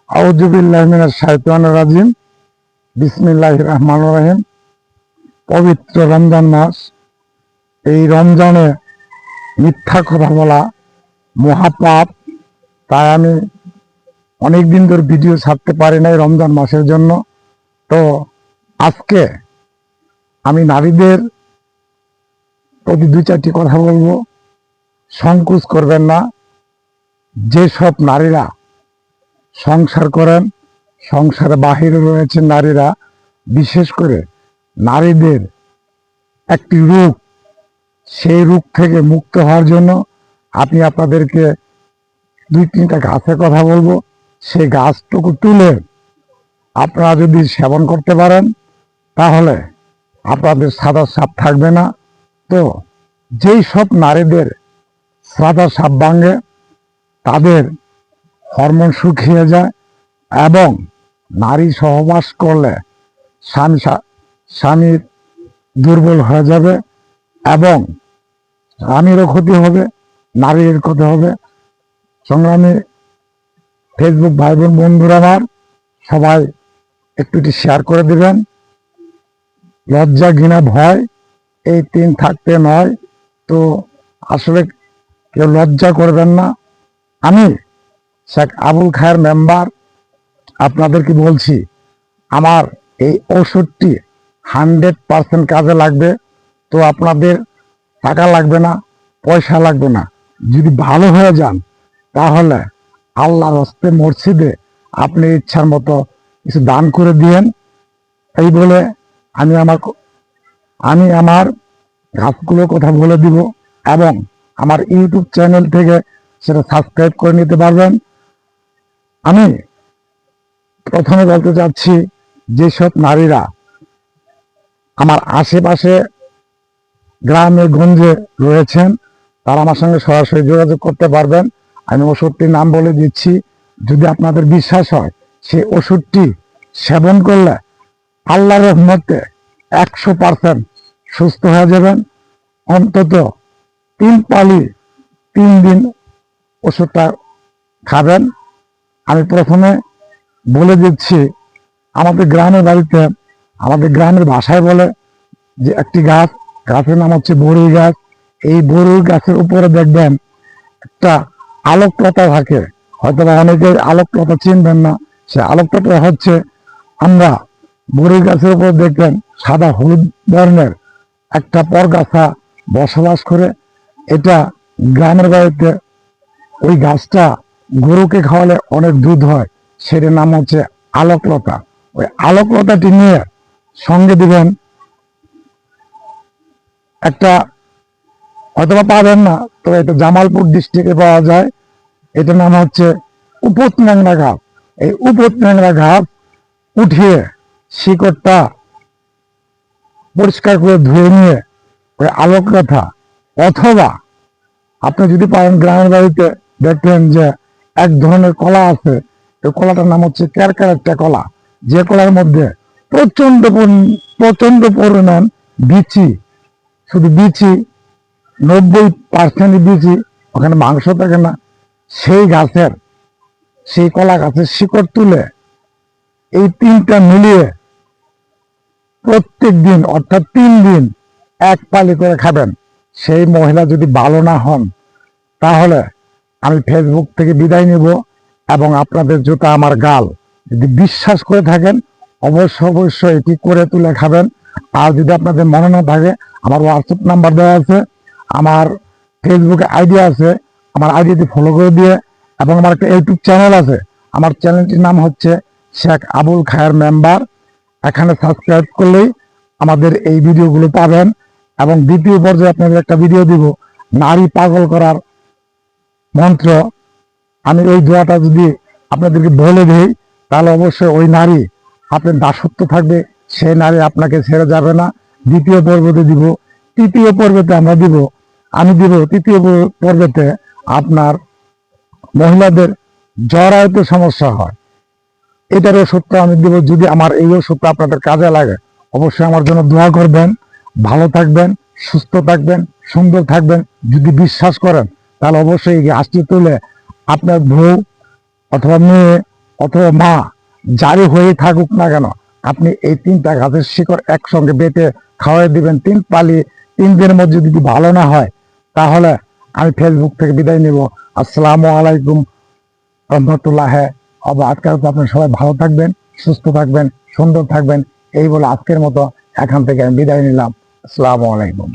আউযু বিল্লাহি মিনাশ শাইতানির রাজিম। বিসমিল্লাহির রহমানির রহিম। পবিত্র রমজান মাস, এই রমজানে মিথ্যা কথা বলা মহাপাপ। তাই আমি অনেকদিন ধরে ভিডিও ছাড়তে পারি নাই রমজান মাসের জন্য। তো আজকে আমি নারীদের প্রতি দুই চারটি কথা বলবো, সংকোচ করবেন না। যেসব নারীরা সংসার করেন, সংসারে বাহিরে রয়েছেন নারীরা, বিশেষ করে নারীদের একটি রোগ, সেই রোগ থেকে মুক্ত হওয়ার জন্য আমি আপনাদেরকে দুই তিনটা গাছের কথা বলবো। সেই গাছটুকু তুলে আপনারা যদি সেবন করতে পারেন তাহলে আপনাদের সাদা সাপ থাকবে না। তো যেই সব নারীদের সাদা সাপ ভাঙে, তাদের হরমোন শুকিয়ে যায় এবং নারী সহবাস করলে স্বামীর দুর্বল হয়ে যাবে এবং স্বামীরও ক্ষতি হবে, নারীর ক্ষতি হবে। সংগ্রামী ফেসবুক ভাই বোন বন্ধুরা আমার, সবাই একটু শেয়ার করে দিবেন। লজ্জা ঘৃণা ভয় এই তিন থাকতে নয়, তো আসলে কেউ লজ্জা করবেন না। আমি শেখ আবুল খায়ের মেম্বার আপনাদেরকে বলছি, আমার এই ওষুধটি 100% কাজে লাগবে। তো আপনাদের টাকা লাগবে না, পয়সা লাগবে না। যদি ভালো হয়ে যান তাহলে আল্লাহর হস্তে মসজিদে আপনি ইচ্ছার মতো কিছু দান করে দিয়েন। এই বলে আমি আমার গাছগুলোর কথা বলে দিব এবং আমার ইউটিউব চ্যানেল থেকে সেটা সাবস্ক্রাইব করে নিতে পারবেন। আমি প্রথমে বলতে চাচ্ছি, যেসব নারীরা আমার আশেপাশে গ্রামে গঞ্জে রয়েছেন তারা আমার সঙ্গে সরাসরি যোগাযোগ করতে পারবেন। আমি ওষুধটির নাম বলে দিচ্ছি, যদি আপনাদের বিশ্বাস হয় সেই ওষুধটি সেবন করলে আল্লাহর রহমতে 100% সুস্থ হয়ে যাবেন। অন্তত 3 পালি 3 দিন ওষুধটা খাবেন। আমি প্রথমে বলে দিচ্ছি, আমাদের গ্রামের বাড়িতে, আমাদের গ্রামের ভাষায় বলে যে একটি গাছের নাম হচ্ছে বড়ই গাছ। এই বড়ই গাছের উপরে দেখবেন একটা আলোকলতা থাকে, হয়তো অনেকে আলোকলতা চিনবেন না। সে আলোকলতা হচ্ছে, আমরা বড়ই গাছের উপর দেখবেন সাদা হলুদ বর্ণের একটা পরগাছা বসবাস করে। এটা গ্রামের বাড়িতে ওই গাছটা গরুকে খাওয়ালে অনেক দুধ হয়, সেটার নাম হচ্ছে আলোকলতা। ওই আলোকলতাটি নিয়ে সঙ্গে দিবেন একটা, হয়তোবা পাবেন না, তবে এটা জামালপুর ডিস্ট্রিক্টে পাওয়া যায়। এটার নাম হচ্ছে উপত ন্যাংরা ঘাস। এই উপত ন্যাংরা ঘাস উঠিয়ে শিকড়টা পরিষ্কার করে ধুয়ে নিয়ে ওই আলোকলতা, অথবা আপনি যদি পারেন গ্রামের বাড়িতে দেখবেন যে এক ধরনের কলা আছে, এই কলাটার নাম হচ্ছে ক্যারকার একটা কলা, যে কলার মধ্যে প্রচন্ড পরিমাণ বিচি, শুধু বিচি 90% বিচি, ওখানে মাংস থাকে না। সেই কলা গাছের শিকড় তুলে এই 3টা মিলিয়ে প্রত্যেক দিন অর্থাৎ 3 দিন 1 পালি করে খাবেন। সেই মহিলা যদি ভালো না হন তাহলে আমি ফেসবুক থেকে বিদায় নিব এবং আপনাদের জুতা আমার গাল। যদি বিশ্বাস করে থাকেন অবশ্যই এটি করে তুলে খাবেন। আর যদি আপনাদের মনে না থাকে, আমার হোয়াটসঅ্যাপ নাম্বার দেওয়া আছে, আমার ফেসবুকে আইডি আছে, আমার আইডিতে ফলো করে দিয়ে, এবং আমার একটা ইউটিউব চ্যানেল আছে। আমার চ্যানেলটির নাম হচ্ছে শেখ আবুল খায়ের মেম্বার। এখানে সাবস্ক্রাইব করলেই আমাদের এই ভিডিওগুলো পাবেন। এবং দ্বিতীয় পর্যায়ে আপনাদের একটা ভিডিও দিব, নারী পাগল করার মন্ত্র। আমি ওই দোয়াটা যদি আপনাদেরকে বলে দিই তাহলে অবশ্যই ওই নারী আপনার দাসত্ব থাকবে, সেই নারী আপনাকে ছেড়ে যাবে না। দ্বিতীয় পর্বতে দিব, তৃতীয় পর্বতে আমি দিব তৃতীয় পর্বতে আপনার মহিলাদের জরায়ুতে সমস্যা হয়, এটার ওষুধটা আমি দিব। যদি আমার এই ওষুধটা আপনাদের কাজে লাগে অবশ্যই আমার জন্য দোয়া করবেন। ভালো থাকবেন, সুস্থ থাকবেন, সুন্দর থাকবেন। যদি বিশ্বাস করেন তাহলে অবশ্যই এই গাছটি তুলে আপনার বউ অথবা মেয়ে অথবা মা যারই হয়ে থাকুক না কেন, আপনি এই 3টা গাছের শিকড় একসঙ্গে বেটে খাওয়াই দিবেন 3 পালি। 3 দিনের মধ্যে যদি ভালো না হয় তাহলে আমি ফেসবুক থেকে বিদায় নিব। আসসালামু আলাইকুম রহমতুল্লাহ। আজকের আপনারা সবাই ভালো থাকবেন, সুস্থ থাকবেন, সুন্দর থাকবেন, এই বলে আজকের মতো এখান থেকে আমি বিদায় নিলাম। আসসালামু আলাইকুম।